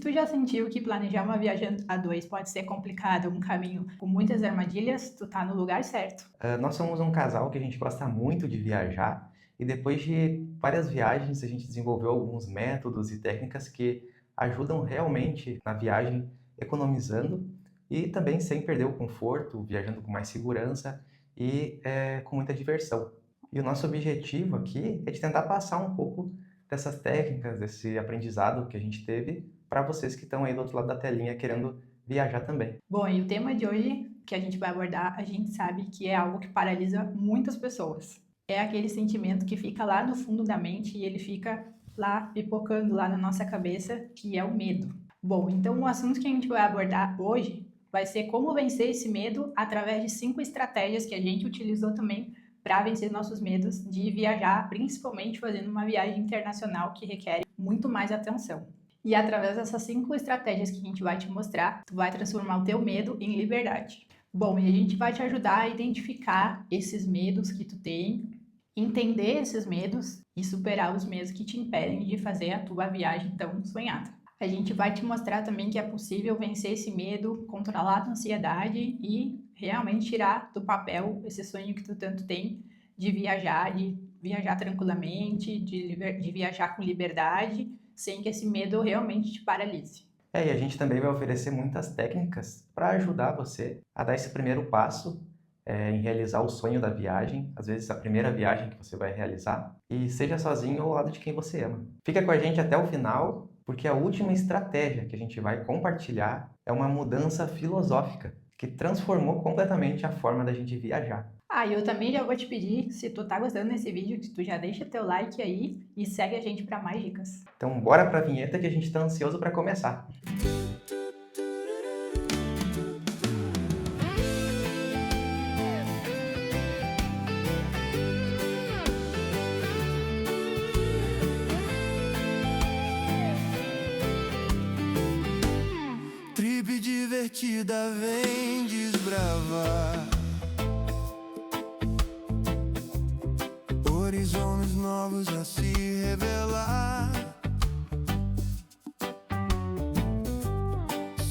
tu já sentiu que planejar uma viagem a dois pode ser complicado, um caminho com muitas armadilhas, tu tá no lugar certo. Nós somos um casal que a gente gosta muito de viajar e depois de várias viagens a gente desenvolveu alguns métodos e técnicas que ajudam realmente na viagem, economizando e também sem perder o conforto, viajando com mais segurança e com muita diversão. E o nosso objetivo aqui é de tentar passar um pouco dessas técnicas, desse aprendizado que a gente teve para vocês que estão aí do outro lado da telinha querendo viajar também. Bom, e o tema de hoje que a gente vai abordar, a gente sabe que é algo que paralisa muitas pessoas. É aquele sentimento que fica lá no fundo da mente e ele fica lá pipocando lá na nossa cabeça, que é o medo. Bom, então o assunto que a gente vai abordar hoje vai ser como vencer esse medo através de 5 estratégias que a gente utilizou também para vencer nossos medos de viajar, principalmente fazendo uma viagem internacional que requer muito mais atenção. E através dessas 5 estratégias que a gente vai te mostrar, tu vai transformar o teu medo em liberdade. Bom, e a gente vai te ajudar a identificar esses medos que tu tem, entender esses medos e superar os medos que te impedem de fazer a tua viagem tão sonhada. A gente vai te mostrar também que é possível vencer esse medo, controlar a ansiedade e realmente tirar do papel esse sonho que tu tanto tem de viajar tranquilamente, de viajar com liberdade, sem que esse medo realmente te paralise. E a gente também vai oferecer muitas técnicas para ajudar você a dar esse primeiro passo em realizar o sonho da viagem, às vezes a primeira viagem que você vai realizar, e seja sozinho ou ao lado de quem você ama. Fica com a gente até o final, porque a última estratégia que a gente vai compartilhar é uma mudança filosófica que transformou completamente a forma da gente viajar. E eu também já vou te pedir, se tu tá gostando desse vídeo, que tu já deixa teu like aí e segue a gente para mais dicas. Então bora para a vinheta que a gente está ansioso para começar. Trip divertida vem desbravar horizontes novos a se revelar,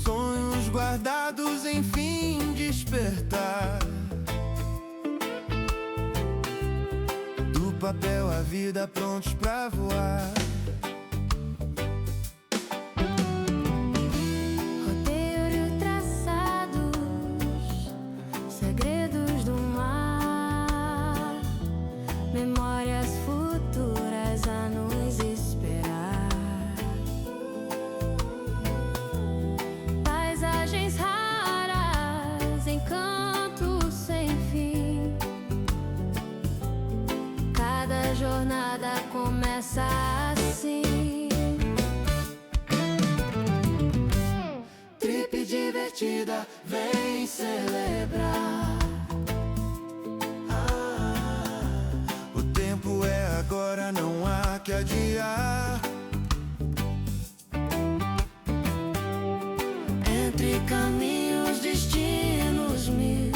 sonhos guardados enfim despertar, do papel a vida prontos pra voar. Roteiro traçados, segredos do mar, memórias futuras a nos esperar, paisagens raras, encantos sem fim. Cada jornada começa assim. Trip divertida vem celebrar. O tempo é agora, não há que adiar. Entre caminhos, destinos mil,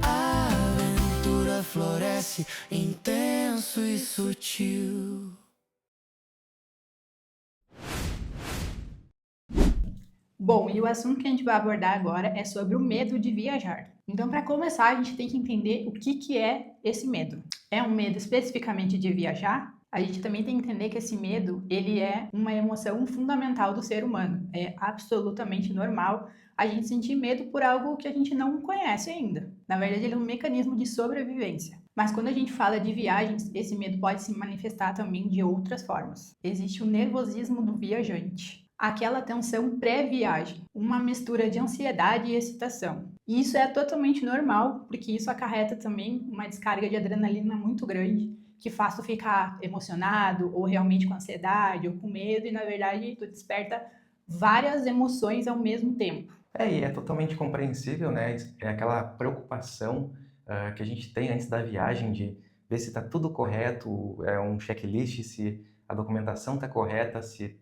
a aventura floresce, intenso e sutil. Bom, e o assunto que a gente vai abordar agora é sobre o medo de viajar. Então, para começar, a gente tem que entender o que é esse medo. É um medo especificamente de viajar? A gente também tem que entender que esse medo, ele é uma emoção fundamental do ser humano. É absolutamente normal a gente sentir medo por algo que a gente não conhece ainda. Na verdade, ele é um mecanismo de sobrevivência. Mas quando a gente fala de viagens, esse medo pode se manifestar também de outras formas. Existe o nervosismo do viajante, aquela tensão pré-viagem, uma mistura de ansiedade e excitação. E isso é totalmente normal, porque isso acarreta também uma descarga de adrenalina muito grande, que faz tu ficar emocionado, ou realmente com ansiedade, ou com medo, e na verdade tu desperta várias emoções ao mesmo tempo. E é totalmente compreensível, né? É aquela preocupação que a gente tem antes da viagem de ver se está tudo correto, é um checklist, se a documentação está correta, se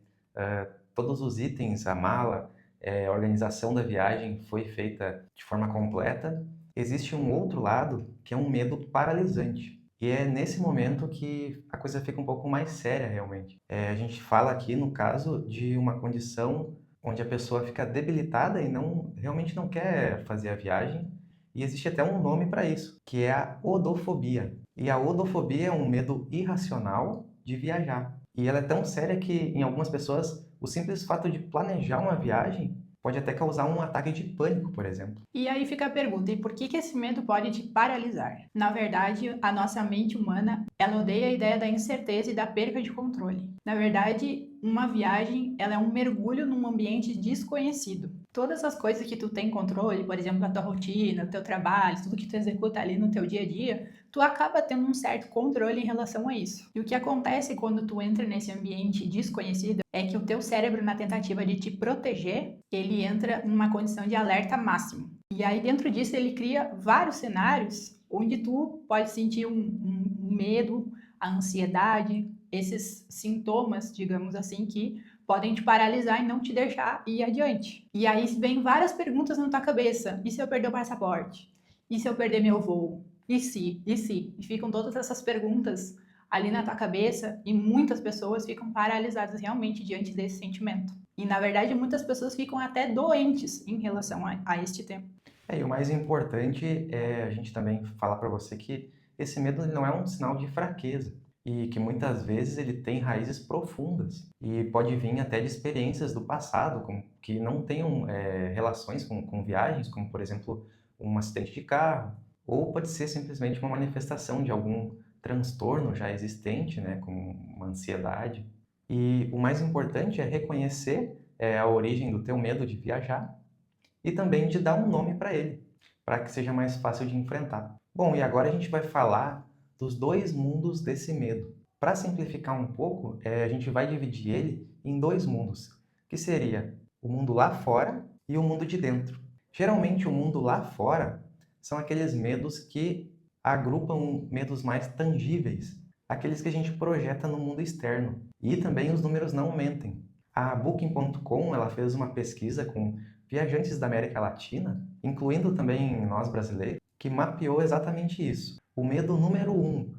todos os itens, a mala, a organização da viagem foi feita de forma completa. Existe um outro lado que é um medo paralisante. E é nesse momento que a coisa fica um pouco mais séria, realmente. A gente fala aqui, no caso, de uma condição onde a pessoa fica debilitada e realmente não quer fazer a viagem. E existe até um nome para isso, que é a odofobia. E a odofobia é um medo irracional de viajar. E ela é tão séria que, em algumas pessoas, o simples fato de planejar uma viagem pode até causar um ataque de pânico, por exemplo. E aí fica a pergunta, e por que esse medo pode te paralisar? Na verdade, a nossa mente humana, ela odeia a ideia da incerteza e da perca de controle. Na verdade, uma viagem, ela é um mergulho num ambiente desconhecido. Todas as coisas que tu tem controle, por exemplo, a tua rotina, o teu trabalho, tudo que tu executa ali no teu dia a dia, tu acaba tendo um certo controle em relação a isso. E o que acontece quando tu entra nesse ambiente desconhecido é que o teu cérebro, na tentativa de te proteger, ele entra numa condição de alerta máximo. E aí, dentro disso, ele cria vários cenários onde tu pode sentir um medo, a ansiedade, esses sintomas, digamos assim, que podem te paralisar e não te deixar ir adiante. E aí vem várias perguntas na tua cabeça. E se eu perder o passaporte? E se eu perder meu voo? E se? E se? E ficam todas essas perguntas ali na tua cabeça e muitas pessoas ficam paralisadas realmente diante desse sentimento. E, na verdade, muitas pessoas ficam até doentes em relação a este tema. E o mais importante é a gente também falar para você que esse medo não é um sinal de fraqueza e que muitas vezes ele tem raízes profundas e pode vir até de experiências do passado que não tenham relações com viagens, como, por exemplo, um acidente de carro, ou pode ser simplesmente uma manifestação de algum transtorno já existente, né, como uma ansiedade. E o mais importante é reconhecer a origem do teu medo de viajar e também de dar um nome para ele, para que seja mais fácil de enfrentar. Bom, e agora a gente vai falar dos dois mundos desse medo. Para simplificar um pouco, a gente vai dividir ele em dois mundos, que seria o mundo lá fora e o mundo de dentro. Geralmente o mundo lá fora são aqueles medos que agrupam medos mais tangíveis, aqueles que a gente projeta no mundo externo. E também os números não mentem. A Booking.com ela fez uma pesquisa com viajantes da América Latina, incluindo também nós brasileiros, que mapeou exatamente isso. O medo número 1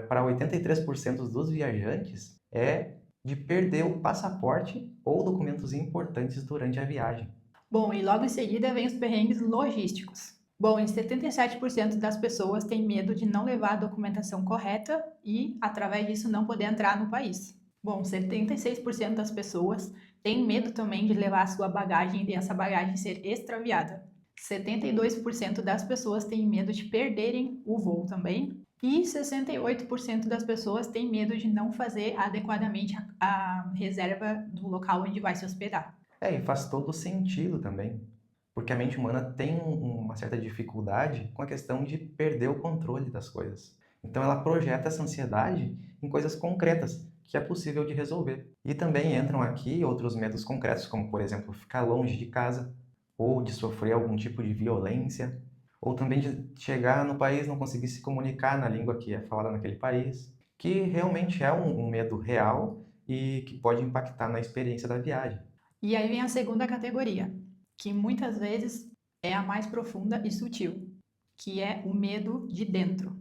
para 83% dos viajantes é de perder o passaporte ou documentos importantes durante a viagem. Bom, e logo em seguida vem os perrengues logísticos. Bom, em 77% das pessoas têm medo de não levar a documentação correta e, através disso, não poder entrar no país. Bom, 76% das pessoas têm medo também de levar a sua bagagem e essa bagagem ser extraviada. 72% das pessoas têm medo de perderem o voo também. E 68% das pessoas têm medo de não fazer adequadamente a reserva do local onde vai se hospedar. E faz todo sentido também, porque a mente humana tem uma certa dificuldade com a questão de perder o controle das coisas. Então ela projeta essa ansiedade em coisas concretas, que é possível de resolver. E também entram aqui outros medos concretos, como, por exemplo, ficar longe de casa, ou de sofrer algum tipo de violência, ou também de chegar no país e não conseguir se comunicar na língua que é falada naquele país, que realmente é um medo real e que pode impactar na experiência da viagem. E aí vem a segunda categoria, que muitas vezes é a mais profunda e sutil, que é o medo de dentro.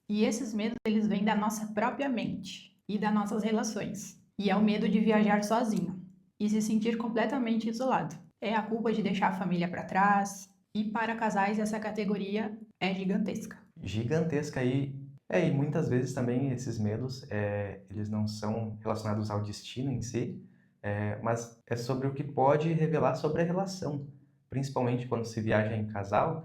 E esses medos, eles vêm da nossa própria mente e das nossas relações. E é o medo de viajar sozinho e se sentir completamente isolado. É a culpa de deixar a família para trás. E para casais, essa categoria é gigantesca. Gigantesca e muitas vezes também esses medos, eles não são relacionados ao destino em si, mas é sobre o que pode revelar sobre a relação. Principalmente quando se viaja em casal,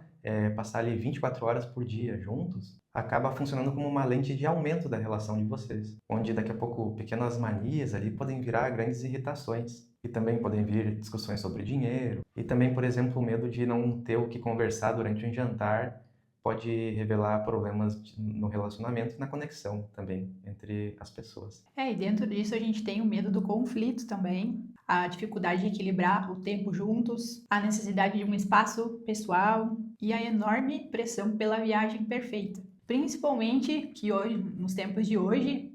passar ali 24 horas por dia juntos, acaba funcionando como uma lente de aumento da relação de vocês, onde daqui a pouco pequenas manias ali podem virar grandes irritações. E também podem vir discussões sobre dinheiro. E também, por exemplo, o medo de não ter o que conversar durante um jantar pode revelar problemas no relacionamento e na conexão também entre as pessoas. E dentro disso a gente tem o medo do conflito também, a dificuldade de equilibrar o tempo juntos, a necessidade de um espaço pessoal e a enorme pressão pela viagem perfeita. Principalmente que hoje, nos tempos de hoje,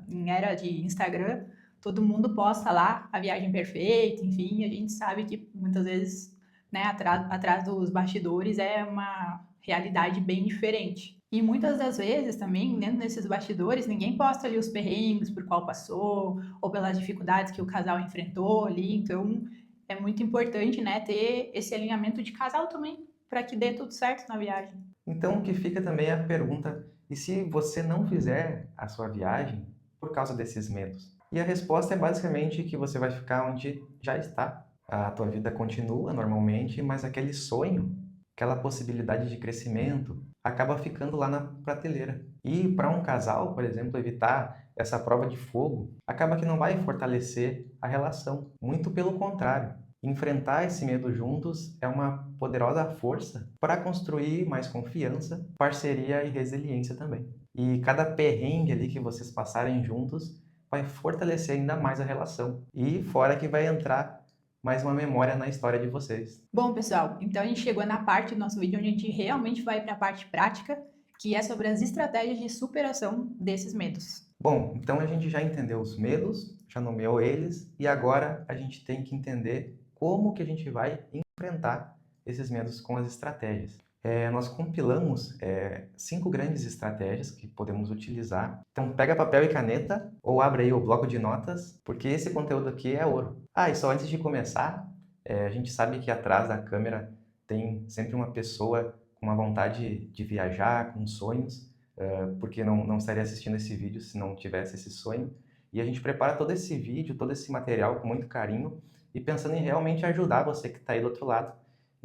em era de Instagram, todo mundo posta lá a viagem perfeita, enfim, a gente sabe que muitas vezes, né, atrás dos bastidores é uma realidade bem diferente. E muitas das vezes também, dentro desses bastidores, ninguém posta ali os perrengues por qual passou, ou pelas dificuldades que o casal enfrentou ali. Então, é muito importante, né, ter esse alinhamento de casal também, para que dê tudo certo na viagem. Então, o que fica também é a pergunta: e se você não fizer a sua viagem por causa desses medos? E a resposta é basicamente que você vai ficar onde já está. A tua vida continua normalmente, mas aquele sonho, aquela possibilidade de crescimento, acaba ficando lá na prateleira. E para um casal, por exemplo, evitar essa prova de fogo, acaba que não vai fortalecer a relação. Muito pelo contrário. Enfrentar esse medo juntos é uma poderosa força para construir mais confiança, parceria e resiliência também. E cada perrengue ali que vocês passarem juntos vai fortalecer ainda mais a relação. E fora que vai entrar mais uma memória na história de vocês. Bom, pessoal, então a gente chegou na parte do nosso vídeo onde a gente realmente vai para a parte prática, que é sobre as estratégias de superação desses medos. Bom, então a gente já entendeu os medos, já nomeou eles, e agora a gente tem que entender como que a gente vai enfrentar esses medos com as estratégias. Nós compilamos 5 grandes estratégias que podemos utilizar. Então pega papel e caneta ou abre aí o bloco de notas, porque esse conteúdo aqui é ouro. E só antes de começar, a gente sabe que atrás da câmera tem sempre uma pessoa com uma vontade de viajar, com sonhos, porque não estaria assistindo esse vídeo se não tivesse esse sonho. E a gente prepara todo esse vídeo, todo esse material com muito carinho e pensando em realmente ajudar você que está aí do outro lado.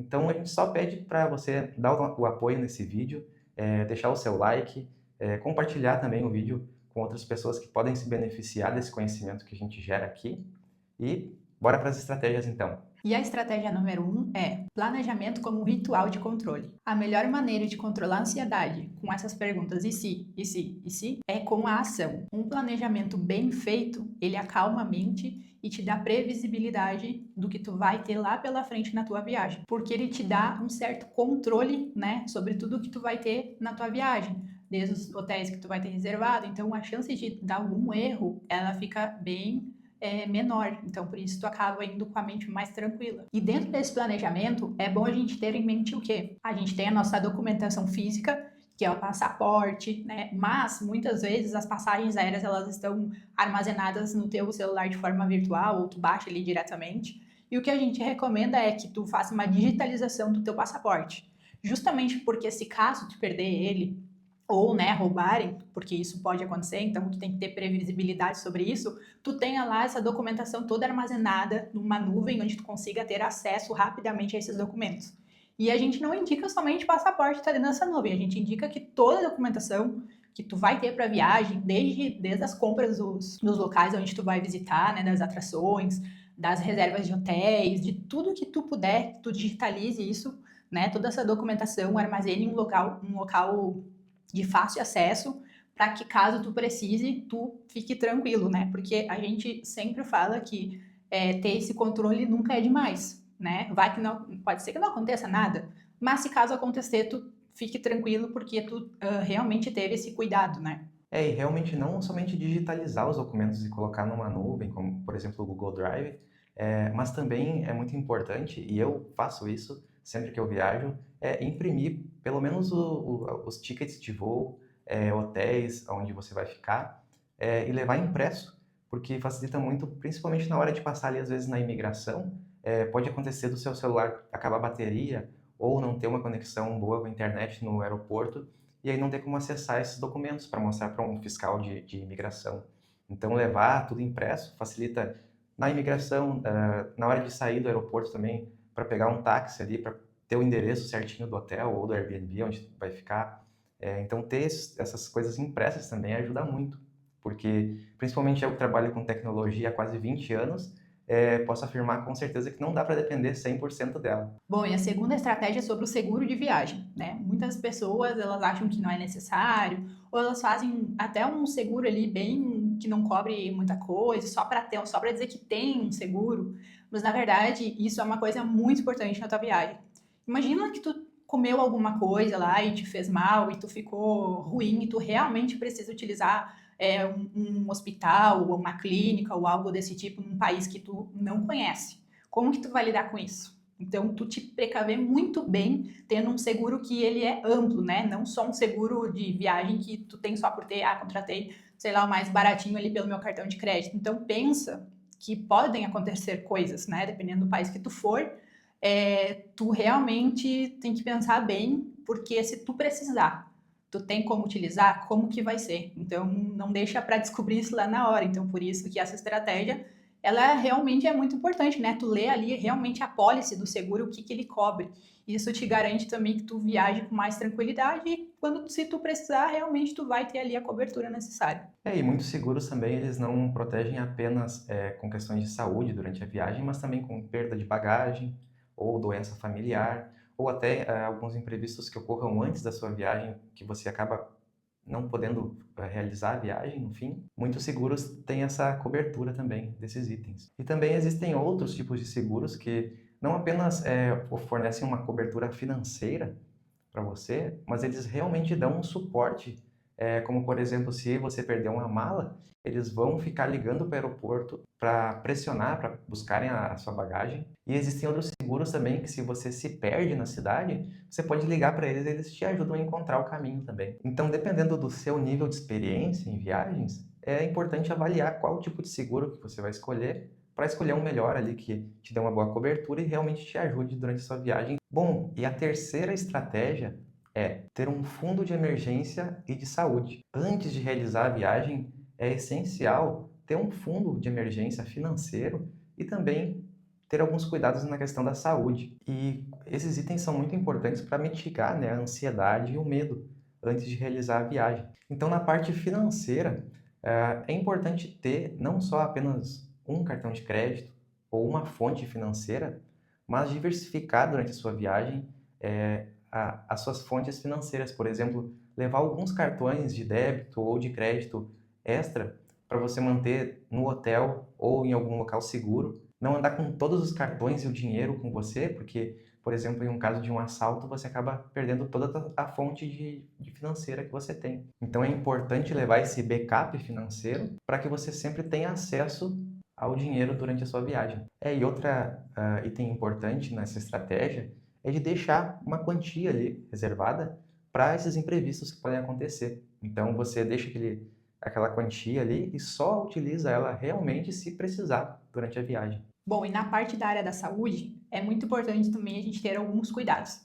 Então a gente só pede para você dar o apoio nesse vídeo, deixar o seu like, compartilhar também o vídeo com outras pessoas que podem se beneficiar desse conhecimento que a gente gera aqui. E bora para as estratégias então. E a estratégia número 1 é planejamento como ritual de controle. A melhor maneira de controlar a ansiedade com essas perguntas e se, é com a ação. Um planejamento bem feito, ele acalma a mente e te dá previsibilidade do que tu vai ter lá pela frente na tua viagem. Porque ele te dá um certo controle, né, sobre tudo que tu vai ter na tua viagem. Desde os hotéis que tu vai ter reservado. Então, a chance de dar algum erro, ela fica bem menor, então por isso tu acaba indo com a mente mais tranquila. E dentro desse planejamento, é bom a gente ter em mente o quê? A gente tem a nossa documentação física, que é o passaporte, né? Mas muitas vezes as passagens aéreas elas estão armazenadas no teu celular de forma virtual, ou tu baixa ali diretamente. E o que a gente recomenda é que tu faça uma digitalização do teu passaporte, justamente porque se caso tu perder ele, ou, né, roubarem, porque isso pode acontecer, então tu tem que ter previsibilidade sobre isso, tu tenha lá essa documentação toda armazenada numa nuvem onde tu consiga ter acesso rapidamente a esses documentos. E a gente não indica somente passaporte estar dentro dessa nuvem, a gente indica que toda a documentação que tu vai ter para a viagem, desde as compras dos locais onde tu vai visitar, né, das atrações, das reservas de hotéis, de tudo que tu puder, que tu digitalize isso, né, toda essa documentação, armazene em um local de fácil acesso, para que caso tu precise, tu fique tranquilo, né? Porque a gente sempre fala que ter esse controle nunca é demais, né? Pode ser que não aconteça nada, mas se caso acontecer, tu fique tranquilo porque tu realmente teve esse cuidado, né? E realmente não somente digitalizar os documentos e colocar numa nuvem, como por exemplo o Google Drive, mas também é muito importante, e eu faço isso sempre que eu viajo, imprimir pelo menos os tickets de voo, hotéis onde você vai ficar, e levar impresso, porque facilita muito, principalmente na hora de passar ali às vezes na imigração, pode acontecer do seu celular acabar a bateria, ou não ter uma conexão boa com a internet no aeroporto, e aí não ter como acessar esses documentos para mostrar para um fiscal de imigração. Então levar tudo impresso facilita na imigração, na hora de sair do aeroporto também, para pegar um táxi ali, para ter o endereço certinho do hotel ou do Airbnb onde vai ficar. Então ter essas coisas impressas também ajuda muito, porque principalmente eu que trabalho com tecnologia há quase 20 anos, posso afirmar com certeza que não dá para depender 100% dela. Bom, e a segunda estratégia é sobre o seguro de viagem, né? Muitas pessoas, elas acham que não é necessário, ou elas fazem até um seguro ali bem que não cobre muita coisa, só para dizer que tem um seguro, mas na verdade isso é uma coisa muito importante na tua viagem. Imagina que tu comeu alguma coisa lá e te fez mal e tu ficou ruim e tu realmente precisa utilizar um hospital ou uma clínica ou algo desse tipo num país que tu não conhece. Como que tu vai lidar com isso? Então, tu te precaver muito bem tendo um seguro que ele é amplo, né? Não só um seguro de viagem que tu tem só por ter, contratei, sei lá, o mais baratinho ali pelo meu cartão de crédito. Então, pensa que podem acontecer coisas, né? Dependendo do país que tu for, tu realmente tem que pensar bem, porque se tu precisar, tu tem como utilizar, como que vai ser? Então, não deixa para descobrir isso lá na hora. Então, por isso que essa estratégia, ela realmente é muito importante, né? Tu lê ali realmente a pólice do seguro, o que ele cobre. Isso te garante também que tu viaje com mais tranquilidade e se tu precisar, realmente tu vai ter ali a cobertura necessária. E muitos seguros também, eles não protegem apenas com questões de saúde durante a viagem, mas também com perda de bagagem ou doença familiar, ou até alguns imprevistos que ocorram antes da sua viagem, que você acaba não podendo realizar a viagem, no fim. Muitos seguros têm essa cobertura também desses itens. E também existem outros tipos de seguros que não apenas fornecem uma cobertura financeira para você, mas eles realmente dão um suporte, como por exemplo, se você perder uma mala, eles vão ficar ligando para o aeroporto para pressionar, para buscarem a sua bagagem. E existem outros seguros também que, se você se perde na cidade, você pode ligar para eles e eles te ajudam a encontrar o caminho também. Então, dependendo do seu nível de experiência em viagens, é importante avaliar qual tipo de seguro que você vai escolher para escolher um melhor ali que te dê uma boa cobertura e realmente te ajude durante a sua viagem. Bom, e a terceira estratégia é ter um fundo de emergência e de saúde. Antes de realizar a viagem, é essencial ter um fundo de emergência financeiro e também ter alguns cuidados na questão da saúde. E esses itens são muito importantes para mitigar, né, a ansiedade e o medo antes de realizar a viagem. Então, na parte financeira, é importante ter não só apenas um cartão de crédito ou uma fonte financeira, mas diversificar durante a sua viagem as suas fontes financeiras. Por exemplo, levar alguns cartões de débito ou de crédito extra para você manter no hotel ou em algum local seguro. Não andar com todos os cartões e o dinheiro com você, porque, por exemplo, em um caso de um assalto, você acaba perdendo toda a fonte de financeira que você tem. Então é importante levar esse backup financeiro para que você sempre tenha acesso ao dinheiro durante a sua viagem. E outra item importante nessa estratégia é de deixar uma quantia ali reservada para esses imprevistos que podem acontecer. Então você deixa aquela quantia ali e só utiliza ela realmente se precisar durante a viagem. Bom, e na parte da área da saúde, é muito importante também a gente ter alguns cuidados.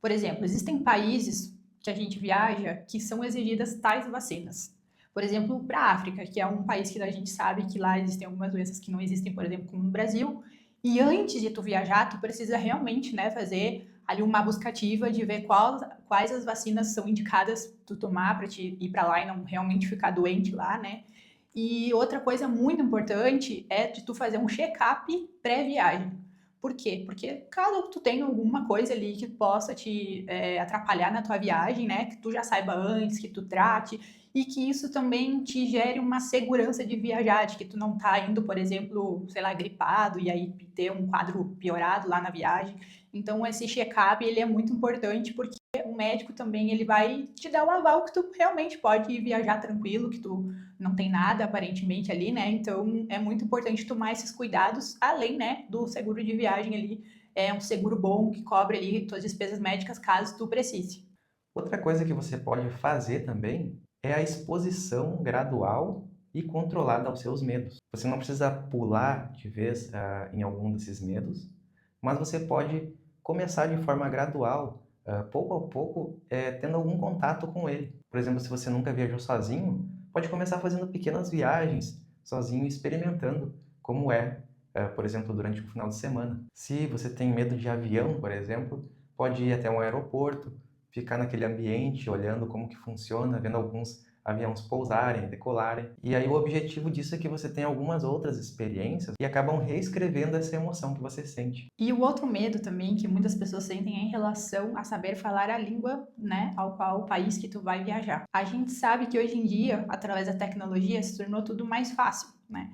Por exemplo, existem países que a gente viaja que são exigidas tais vacinas. Por exemplo, para a África, que é um país que a gente sabe que lá existem algumas doenças que não existem, por exemplo, como no Brasil. E antes de tu viajar, tu precisa realmente, né, fazer ali uma busca ativa de ver quais as vacinas são indicadas tu tomar para te ir para lá e não realmente ficar doente lá, né? E outra coisa muito importante é de tu fazer um check-up pré-viagem. Por quê? Porque caso tu tenha alguma coisa ali que possa te atrapalhar na tua viagem, né? Que tu já saiba antes, que tu trate, e que isso também te gere uma segurança de viajar, de que tu não tá indo, por exemplo, sei lá, gripado e aí ter um quadro piorado lá na viagem. Então, esse check-up, ele é muito importante porque o médico também, ele vai te dar o aval que tu realmente pode viajar tranquilo, que tu não tem nada aparentemente ali, né? Então, é muito importante tomar esses cuidados, além, né, do seguro de viagem ali. É um seguro bom que cobre ali tuas despesas médicas caso tu precise. Outra coisa que você pode fazer também é a exposição gradual e controlada aos seus medos. Você não precisa pular de vez em algum desses medos, mas você pode começar de forma gradual, pouco a pouco, tendo algum contato com ele. Por exemplo, se você nunca viajou sozinho, pode começar fazendo pequenas viagens sozinho, experimentando como por exemplo, durante um final de semana. Se você tem medo de avião, por exemplo, pode ir até um aeroporto, ficar naquele ambiente, olhando como que funciona, vendo alguns aviões pousarem, decolarem. E aí o objetivo disso é que você tenha algumas outras experiências e acabam reescrevendo essa emoção que você sente. E o outro medo também que muitas pessoas sentem é em relação a saber falar a língua, né, ao qual o país que tu vai viajar. A gente sabe que hoje em dia, através da tecnologia, se tornou tudo mais fácil, né?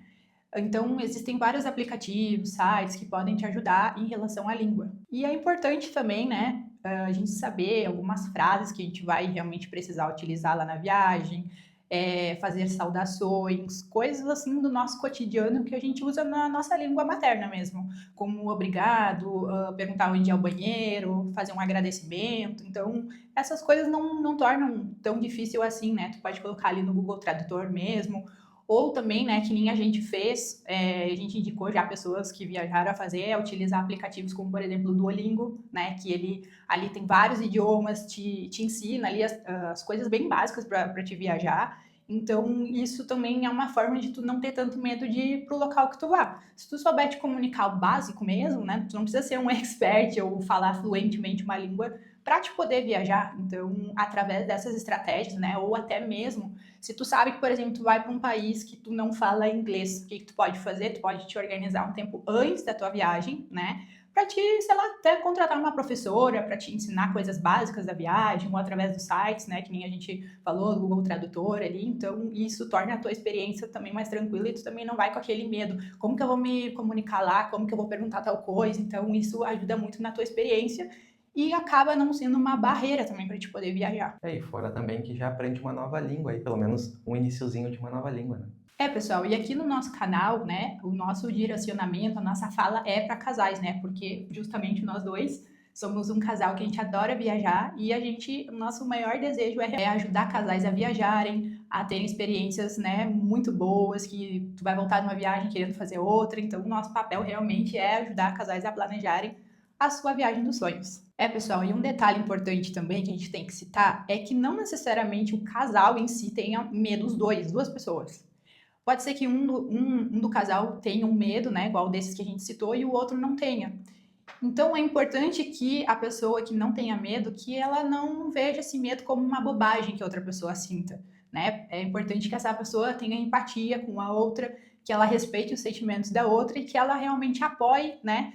Então, existem vários aplicativos, sites que podem te ajudar em relação à língua. E é importante também, né, a gente saber algumas frases que a gente vai realmente precisar utilizar lá na viagem, fazer saudações, coisas assim do nosso cotidiano que a gente usa na nossa língua materna mesmo, como obrigado, perguntar onde é o banheiro, fazer um agradecimento. Então, essas coisas não tornam tão difícil assim, né? Tu pode colocar ali no Google Tradutor mesmo, ou também, né, que nem a gente fez, a gente indicou já pessoas que viajaram a fazer, utilizar aplicativos como, por exemplo, o Duolingo, né, que ele ali tem vários idiomas, te ensina ali as coisas bem básicas para te viajar. Então, isso também é uma forma de tu não ter tanto medo de ir pro local que tu vá. Se tu souber te comunicar o básico mesmo, né, tu não precisa ser um expert ou falar fluentemente uma língua para te poder viajar. Então, através dessas estratégias, né, ou até mesmo se tu sabe que, por exemplo, tu vai para um país que tu não fala inglês, o que tu pode fazer? Tu pode te organizar um tempo antes da tua viagem, né? Para te, sei lá, até contratar uma professora para te ensinar coisas básicas da viagem, ou através dos sites, né? Que nem a gente falou, do Google Tradutor ali. Então, isso torna a tua experiência também mais tranquila e tu também não vai com aquele medo. Como que eu vou me comunicar lá? Como que eu vou perguntar tal coisa? Então, isso ajuda muito na tua experiência e acaba não sendo uma barreira também para te poder viajar. E fora também que já aprende uma nova língua aí, pelo menos um iniciozinho de uma nova língua, né? Pessoal, e aqui no nosso canal, né, o nosso direcionamento, a nossa fala é para casais, né, porque justamente nós dois somos um casal que a gente adora viajar e o nosso maior desejo é ajudar casais a viajarem, a terem experiências, né, muito boas, que tu vai voltar de uma viagem querendo fazer outra. Então, o nosso papel realmente é ajudar casais a planejarem a sua viagem dos sonhos. Pessoal, e um detalhe importante também que a gente tem que citar é que não necessariamente o casal em si tenha medo, duas pessoas. Pode ser que um do casal tenha um medo, né, igual desses que a gente citou, e o outro não tenha. Então, é importante que a pessoa que não tenha medo, que ela não veja esse medo como uma bobagem que a outra pessoa sinta, né? É importante que essa pessoa tenha empatia com a outra, que ela respeite os sentimentos da outra e que ela realmente apoie, né?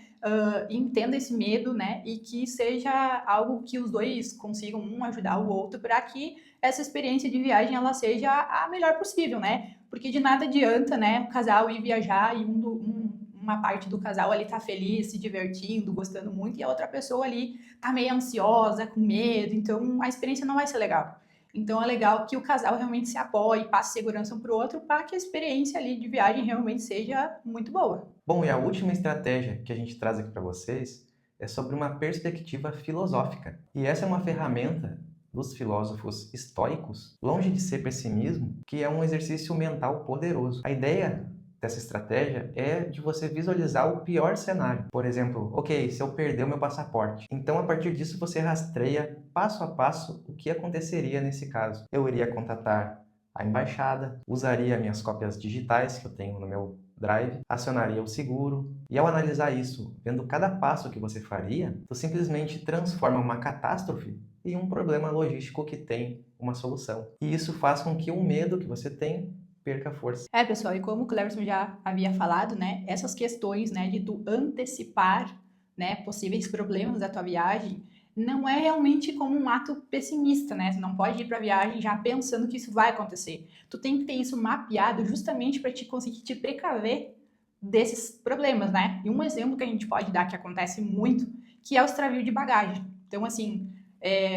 Entenda esse medo, né? E que seja algo que os dois consigam um ajudar o outro para que essa experiência de viagem ela seja a melhor possível, né? Porque de nada adianta, né, o casal ir viajar e uma parte do casal ali tá feliz, se divertindo, gostando muito, e a outra pessoa ali tá meio ansiosa, com medo, então a experiência não vai ser legal. Então é legal que o casal realmente se apoie, passe segurança um pro outro, para que a experiência ali de viagem realmente seja muito boa. Bom, e a última estratégia que a gente traz aqui para vocês é sobre uma perspectiva filosófica. E essa é uma ferramenta dos filósofos estoicos, longe de ser pessimismo, que é um exercício mental poderoso. A ideia dessa estratégia é de você visualizar o pior cenário. Por exemplo, ok, se eu perder o meu passaporte. Então, a partir disso, você rastreia passo a passo o que aconteceria nesse caso. Eu iria contatar a embaixada, usaria minhas cópias digitais que eu tenho no meu Drive, acionaria o seguro, e ao analisar isso, vendo cada passo que você faria, tu simplesmente transforma uma catástrofe em um problema logístico que tem uma solução. E isso faz com que o medo que você tem perca força. Pessoal, e como o Cleverson já havia falado, né, essas questões, né, de tu antecipar, né, possíveis problemas da tua viagem, não é realmente como um ato pessimista, né? Tu não pode ir para a viagem já pensando que isso vai acontecer. Tu tem que ter isso mapeado justamente para te conseguir te precaver desses problemas, né? E um exemplo que a gente pode dar que acontece muito, que é o extravio de bagagem. Então, assim,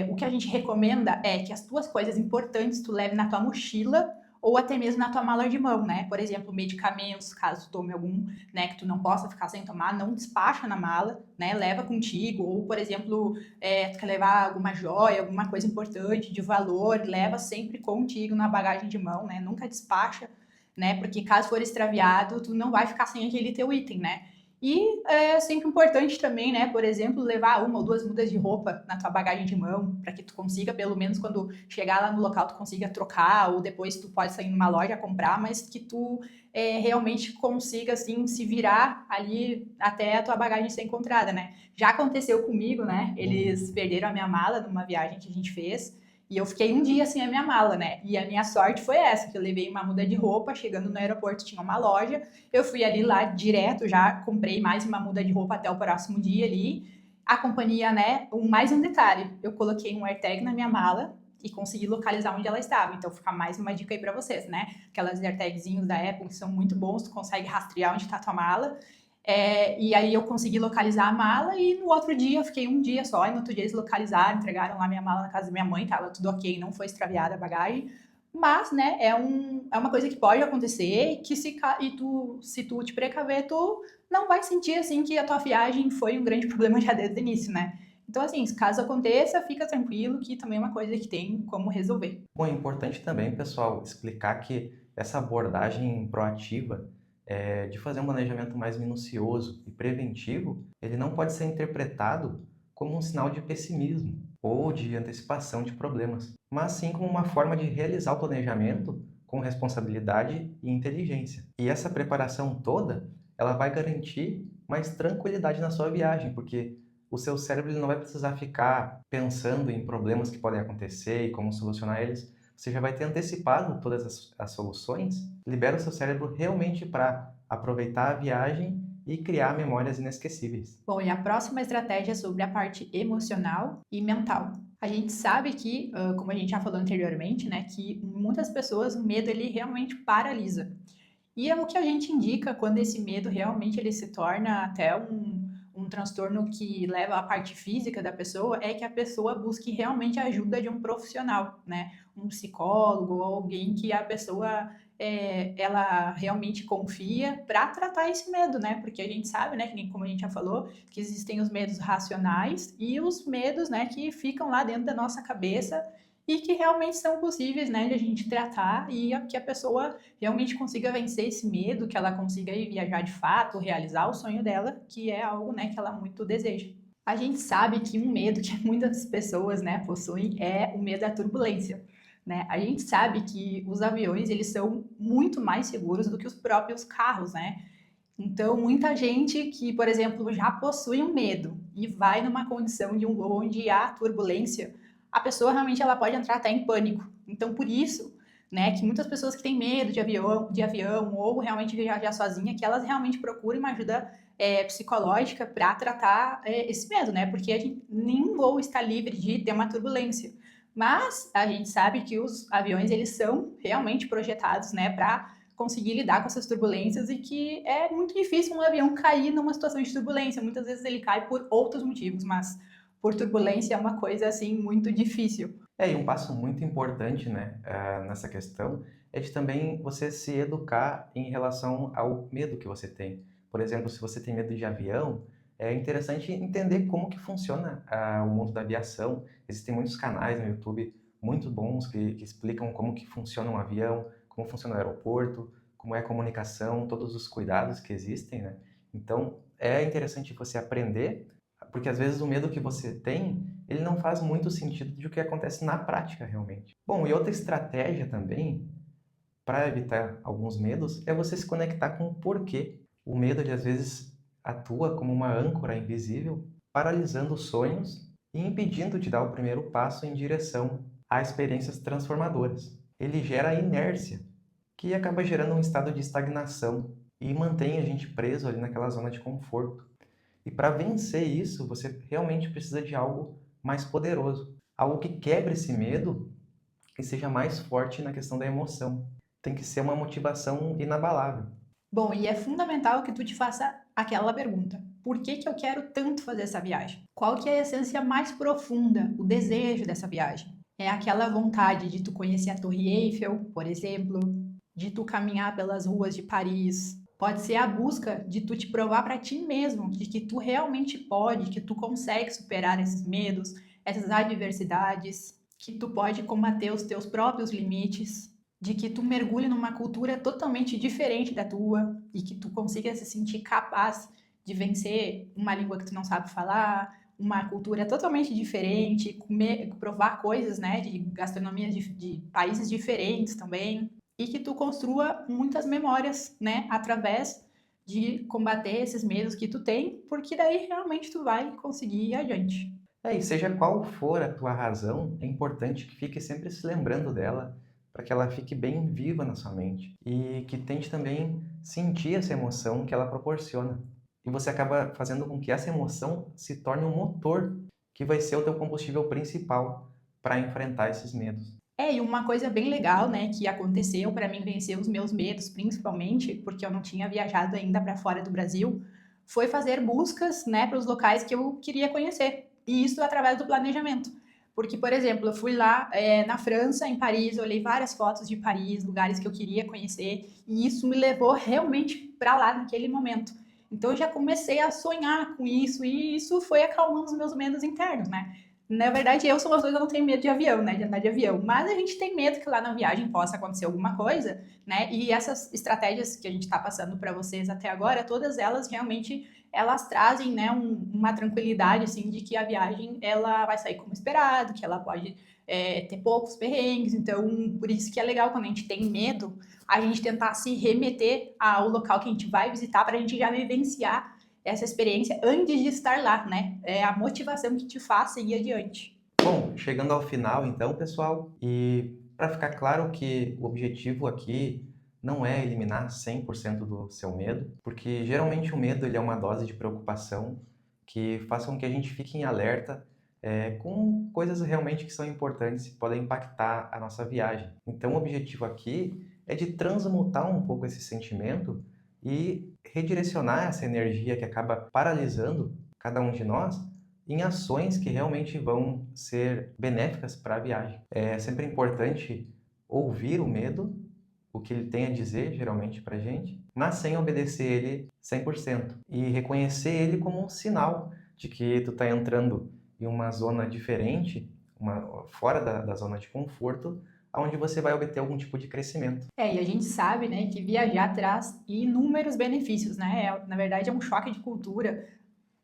o que a gente recomenda é que as tuas coisas importantes tu leve na tua mochila ou até mesmo na tua mala de mão, né? Por exemplo, medicamentos, caso tu tome algum, né, que tu não possa ficar sem tomar, não despacha na mala, né? Leva contigo. Ou, por exemplo, tu quer levar alguma joia, alguma coisa importante, de valor, leva sempre contigo na bagagem de mão, né? Nunca despacha, né? Porque caso for extraviado, tu não vai ficar sem aquele teu item, né? E é sempre importante também, né, por exemplo, levar 1 ou 2 mudas de roupa na tua bagagem de mão, para que tu consiga, pelo menos quando chegar lá no local, tu consiga trocar, ou depois tu pode sair numa loja comprar, mas que tu realmente consiga, assim, se virar ali até a tua bagagem ser encontrada, né. Já aconteceu comigo, né, eles perderam a minha mala numa viagem que a gente fez, e eu fiquei um dia sem a minha mala, né? E a minha sorte foi essa, que eu levei uma muda de roupa, chegando no aeroporto tinha uma loja, eu fui ali lá direto, já comprei mais uma muda de roupa até o próximo dia ali. A companhia, né, mais um detalhe, eu coloquei um AirTag na minha mala e consegui localizar onde ela estava. Então fica mais uma dica aí pra vocês, né? Aquelas AirTagzinhos da Apple que são muito bons, tu consegue rastrear onde tá a tua mala. E aí eu consegui localizar a mala e no outro dia, eu fiquei um dia só, e no outro dia eles localizaram, entregaram lá minha mala na casa da minha mãe, tava tudo ok, não foi extraviada a bagagem, Mas, né, é uma coisa que pode acontecer e que se tu te precaver, tu não vai sentir, assim, que a tua viagem foi um grande problema já desde o início, né? Então, assim, caso aconteça, fica tranquilo que também é uma coisa que tem como resolver. Bom, é importante também, pessoal, explicar que essa abordagem proativa, de fazer um planejamento mais minucioso e preventivo, ele não pode ser interpretado como um sinal de pessimismo ou de antecipação de problemas, mas sim como uma forma de realizar o planejamento com responsabilidade e inteligência. E essa preparação toda, ela vai garantir mais tranquilidade na sua viagem, porque o seu cérebro ele não vai precisar ficar pensando em problemas que podem acontecer e como solucionar eles. Você já vai ter antecipado todas as soluções, libera o seu cérebro realmente para aproveitar a viagem e criar memórias inesquecíveis. Bom, e a próxima estratégia é sobre a parte emocional e mental. A gente sabe que, como a gente já falou anteriormente, né, que muitas pessoas o medo ele realmente paralisa. E é o que a gente indica quando esse medo realmente ele se torna até um transtorno que leva à parte física da pessoa, é que a pessoa busque realmente a ajuda de um profissional, né? Um psicólogo ou alguém que a pessoa ela realmente confia para tratar esse medo, né? Porque a gente sabe, né, que como a gente já falou, que existem os medos racionais e os medos, né, que ficam lá dentro da nossa cabeça e que realmente são possíveis, né, de a gente tratar e que a pessoa realmente consiga vencer esse medo, que ela consiga ir viajar de fato, realizar o sonho dela, que é algo, né, que ela muito deseja. A gente sabe que um medo que muitas pessoas, né, possuem é o medo da turbulência, né? A gente sabe que os aviões, eles são muito mais seguros do que os próprios carros, né? Então, muita gente que, por exemplo, já possui um medo e vai numa condição de um voo onde há turbulência, a pessoa realmente ela pode entrar até em pânico. Então, por isso, né, que muitas pessoas que têm medo de avião ou realmente viajar sozinha, que elas realmente procurem uma ajuda psicológica para tratar esse medo, né? Porque nenhum voo está livre de ter uma turbulência. Mas a gente sabe que os aviões eles são realmente projetados, né, para conseguir lidar com essas turbulências e que é muito difícil um avião cair numa situação de turbulência. Muitas vezes ele cai por outros motivos, mas por turbulência é uma coisa assim muito difícil. E um passo muito importante, né, nessa questão é de também você se educar em relação ao medo que você tem. Por exemplo, se você tem medo de avião, é interessante entender como que funciona o mundo da aviação. Existem muitos canais no YouTube muito bons que explicam como que funciona um avião, como funciona o aeroporto, como é a comunicação, todos os cuidados que existem, né? Então, é interessante você aprender, porque às vezes o medo que você tem, ele não faz muito sentido de o que acontece na prática realmente. Bom, e outra estratégia também, para evitar alguns medos, é você se conectar com o porquê. O medo, ele às vezes atua como uma âncora invisível, paralisando os sonhos e impedindo de dar o primeiro passo em direção a experiências transformadoras. Ele gera inércia, que acaba gerando um estado de estagnação e mantém a gente preso ali naquela zona de conforto. E para vencer isso, você realmente precisa de algo mais poderoso, algo que quebre esse medo e seja mais forte na questão da emoção. Tem que ser uma motivação inabalável. Bom, e é fundamental que tu te faça aquela pergunta: por que eu quero tanto fazer essa viagem? Qual que é a essência mais profunda, o desejo dessa viagem? É aquela vontade de tu conhecer a Torre Eiffel, por exemplo, de tu caminhar pelas ruas de Paris. Pode ser a busca de tu te provar para ti mesmo, de que tu realmente pode, que tu consegue superar esses medos, essas adversidades, que tu pode combater os teus próprios limites, de que tu mergulhe numa cultura totalmente diferente da tua e que tu consiga se sentir capaz de vencer uma língua que tu não sabe falar, uma cultura totalmente diferente, provar coisas, né, de gastronomias de países diferentes também, e que tu construa muitas memórias, né, através de combater esses medos que tu tem, porque daí realmente tu vai conseguir ir adiante. E seja qual for a tua razão, é importante que fique sempre se lembrando dela, para que ela fique bem viva na sua mente e que tente também sentir essa emoção que ela proporciona. E você acaba fazendo com que essa emoção se torne um motor que vai ser o teu combustível principal para enfrentar esses medos. E uma coisa bem legal, né, que aconteceu para mim vencer os meus medos, principalmente porque eu não tinha viajado ainda para fora do Brasil, foi fazer buscas, né, para os locais que eu queria conhecer. E isso através do planejamento. Porque, por exemplo, eu fui lá na França, em Paris, eu olhei várias fotos de Paris, lugares que eu queria conhecer, e isso me levou realmente para lá naquele momento. Então eu já comecei a sonhar com isso, e isso foi acalmando os meus medos internos, né? Na verdade, eu sou uma pessoa que eu não tenho medo de avião, né? De andar de avião. Mas a gente tem medo que lá na viagem possa acontecer alguma coisa, né? E essas estratégias que a gente está passando para vocês até agora, todas elas realmente elas trazem, né, uma tranquilidade, assim, de que a viagem ela vai sair como esperado, que ela pode ter poucos perrengues. Então, por isso que é legal quando a gente tem medo, a gente tentar se remeter ao local que a gente vai visitar para a gente já vivenciar essa experiência antes de estar lá, né? É a motivação que te faz seguir adiante. Bom, chegando ao final então, pessoal, e para ficar claro que o objetivo aqui não é eliminar 100% do seu medo, porque geralmente o medo ele é uma dose de preocupação que faz com que a gente fique em alerta com coisas realmente que são importantes e podem impactar a nossa viagem. Então o objetivo aqui é de transmutar um pouco esse sentimento e redirecionar essa energia que acaba paralisando cada um de nós em ações que realmente vão ser benéficas para a viagem. É sempre importante ouvir o medo, o que ele tem a dizer geralmente para a gente, mas sem obedecer ele 100%. E reconhecer ele como um sinal de que tu está entrando em uma zona diferente, fora da zona de conforto, onde você vai obter algum tipo de crescimento. E a gente sabe, né, que viajar traz inúmeros benefícios, né? Na verdade, é um choque de cultura.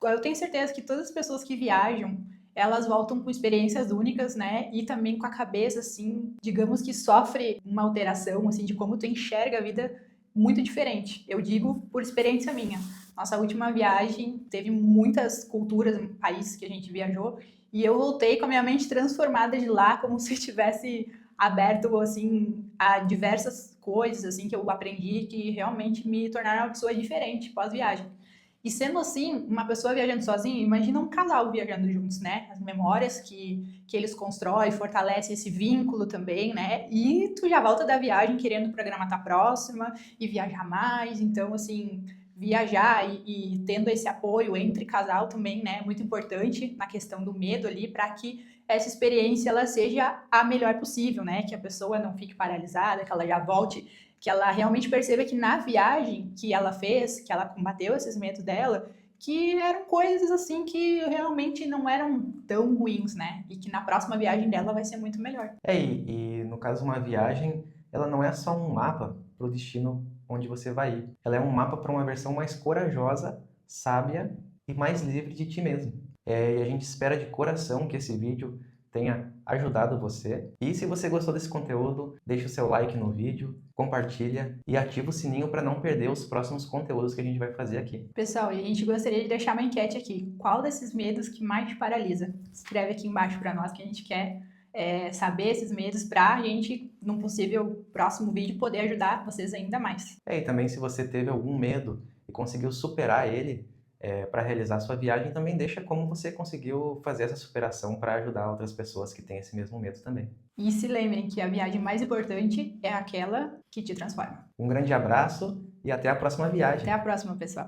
Eu tenho certeza que todas as pessoas que viajam, elas voltam com experiências únicas, né? E também com a cabeça, assim, digamos que sofre uma alteração, assim, de como tu enxerga a vida muito diferente. Eu digo por experiência minha. Nossa última viagem teve muitas culturas, países que a gente viajou, e eu voltei com a minha mente transformada de lá, como se tivesse aberto, assim, a diversas coisas, assim, que eu aprendi que realmente me tornaram uma pessoa diferente pós-viagem. E sendo assim, uma pessoa viajando sozinha, imagina um casal viajando juntos, né? As memórias que eles constroem, fortalece esse vínculo também, né? E tu já volta da viagem querendo programar tua próxima e viajar mais. Então, assim, viajar e tendo esse apoio entre casal também, né? É muito importante na questão do medo ali, para que essa experiência ela seja a melhor possível, né? Que a pessoa não fique paralisada, que ela já volte, que ela realmente perceba que na viagem que ela fez, que ela combateu esses medos dela, que eram coisas assim que realmente não eram tão ruins, né? E que na próxima viagem dela vai ser muito melhor. E no caso uma viagem, ela não é só um mapa para o destino onde você vai ir. Ela é um mapa para uma versão mais corajosa, sábia e mais livre de ti mesmo. E a gente espera de coração que esse vídeo tenha ajudado você. E se você gostou desse conteúdo, deixa o seu like no vídeo, compartilha e ativa o sininho para não perder os próximos conteúdos que a gente vai fazer aqui. Pessoal, e a gente gostaria de deixar uma enquete aqui. Qual desses medos que mais te paralisa? Escreve aqui embaixo para nós que a gente quer saber esses medos para a gente, num possível próximo vídeo, poder ajudar vocês ainda mais. E também se você teve algum medo e conseguiu superar ele, para realizar sua viagem, também deixa como você conseguiu fazer essa superação para ajudar outras pessoas que têm esse mesmo medo também. E se lembrem que a viagem mais importante é aquela que te transforma. Um grande abraço e até a próxima viagem. Até a próxima, pessoal.